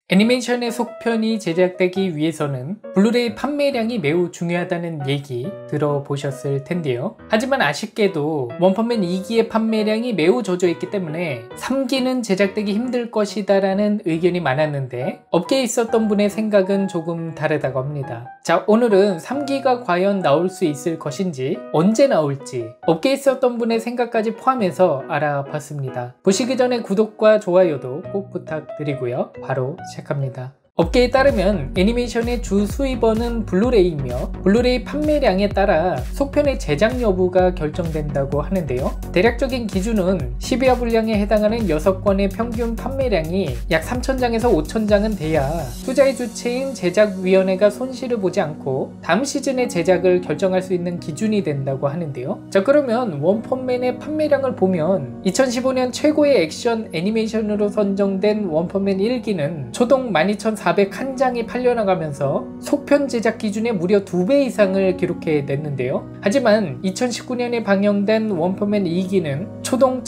애니메이션의 속편이 제작되기 위해서는 블루레이 판매량이 매우 중요하다는 얘기 들어보셨을 텐데요. 하지만 아쉽게도 원펀맨 2기의 판매량이 매우 저조했기 때문에 3기는 제작되기 힘들 것이다 라는 의견이 많았는데 업계에 있었던 분의 생각은 조금 다르다고 합니다. 자, 오늘은 3기가 과연 나올 수 있을 것인지, 언제 나올지 업계에 있었던 분의 생각까지 포함해서 알아봤습니다. 보시기 전에 구독과 좋아요도 꼭 부탁드리고요. 바로 시작합니다. 업계에 따르면 애니메이션의 주 수입원은 블루레이이며 블루레이 판매량에 따라 속편의 제작 여부가 결정된다고 하는데요. 대략적인 기준은 12화 분량에 해당하는 6권의 평균 판매량이 약 3,000장에서 5,000장은 돼야 투자의 주체인 제작위원회가 손실을 보지 않고 다음 시즌의 제작을 결정할 수 있는 기준이 된다고 하는데요. 자, 그러면 원펀맨의 판매량을 보면 2015년 최고의 액션 애니메이션으로 선정된 원펀맨 1기는 초동 12,401장이 팔려나가면서 속편 제작 기준의 무려 2배 이상을 기록해냈는데요. 하지만 2019년에 방영된 원펀맨 2기는 초동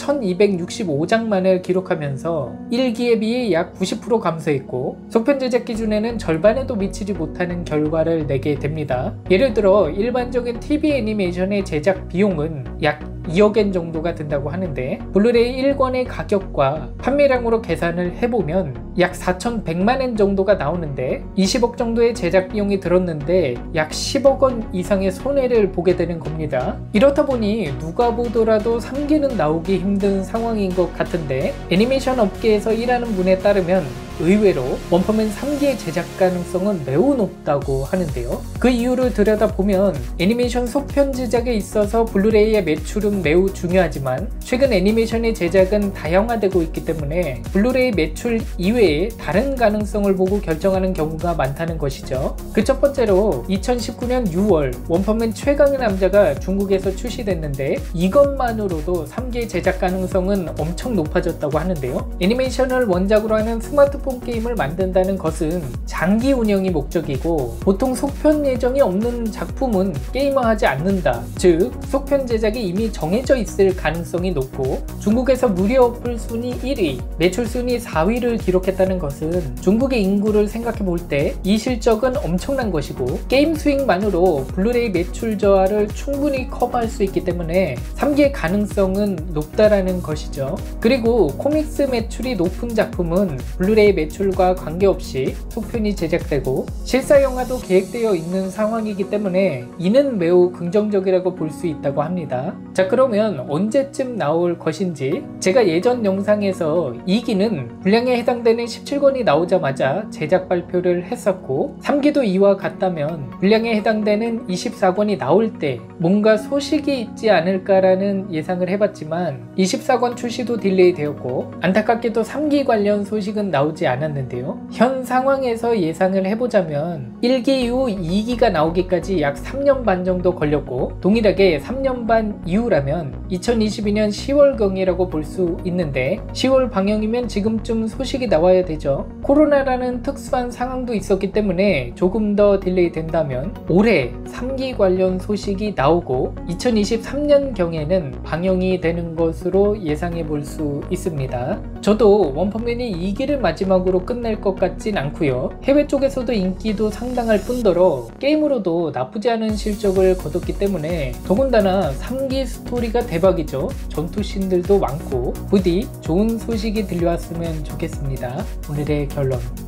1,265장만을 기록하면서 1기에 비해 약 90% 감소했고 속편 제작 기준에는 절반에도 미치지 못하는 결과를 내게 됩니다. 예를 들어 일반적인 TV 애니메이션의 제작 비용은 약 2억엔 정도가 든다고 하는데 블루레이 1권의 가격과 판매량으로 계산을 해보면 약 4,100만엔 정도가 나오는데 20억 정도의 제작 비용이 들었는데 약 10억 원 이상의 손해를 보게 되는 겁니다. 이렇다 보니 누가 보더라도 3기는 나오기 힘든 상황인 것 같은데 애니메이션 업계에서 일하는 분에 따르면 의외로 원펀맨 3기의 제작 가능성은 매우 높다고 하는데요. 그 이유를 들여다보면 애니메이션 속편 제작에 있어서 블루레이의 매출은 매우 중요하지만 최근 애니메이션의 제작은 다양화되고 있기 때문에 블루레이 매출 이외에 다른 가능성을 보고 결정하는 경우가 많다는 것이죠. 그 첫 번째로 2019년 6월 원펀맨 최강의 남자가 중국에서 출시됐는데 이것만으로도 3기의 제작 가능성은 엄청 높아졌다고 하는데요. 애니메이션을 원작으로 하는 스마트폰 게임을 만든다는 것은 장기 운영이 목적이고 보통 속편 예정이 없는 작품은 게임화하지 않는다. 즉 속편 제작이 이미 정해져 있을 가능성이 높고 중국에서 무료 어플 순위 1위, 매출 순위 4위를 기록했다는 것은 중국의 인구를 생각해 볼 때 이 실적은 엄청난 것이고 게임 수익만으로 블루레이 매출 저하를 충분히 커버할 수 있기 때문에 3기의 가능성은 높다라는 것이죠. 그리고 코믹스 매출이 높은 작품은 블루레이 매출과 관계없이 속편이 제작되고 실사 영화도 계획되어 있는 상황이기 때문에 이는 매우 긍정적이라고 볼 수 있다고 합니다. 자, 그러면 언제쯤 나올 것인지, 제가 예전 영상에서 2기는 분량에 해당되는 17권이 나오자마자 제작 발표를 했었고 3기도 이와 같다면 분량에 해당되는 24권이 나올 때 뭔가 소식이 있지 않을까라는 예상을 해봤지만 24권 출시도 딜레이 되었고 안타깝게도 3기 관련 소식은 나오지 않았는데요. 현 상황에서 예상을 해보자면 1기 이후 2기가 나오기까지 약 3년 반 정도 걸렸고 동일하게 3년 반 이후라면 2022년 10월경이라고 볼 수 있는데 10월 방영이면 지금쯤 소식이 나와야 되죠. 코로나라는 특수한 상황도 있었기 때문에 조금 더 딜레이 된다면 올해 3기 관련 소식이 나오고 2023년경에는 방영이 되는 것으로 예상해 볼 수 있습니다. 저도 원펀맨이 2기를 마지막으로 끝낼 것 같진 않고요. 해외 쪽에서도 인기도 상당할 뿐더러 게임으로도 나쁘지 않은 실적을 거뒀기 때문에 더군다나 3기 스토리가 대박이죠. 전투씬들도 많고 부디 좋은 소식이 들려왔으면 좋겠습니다. 오늘의 결론.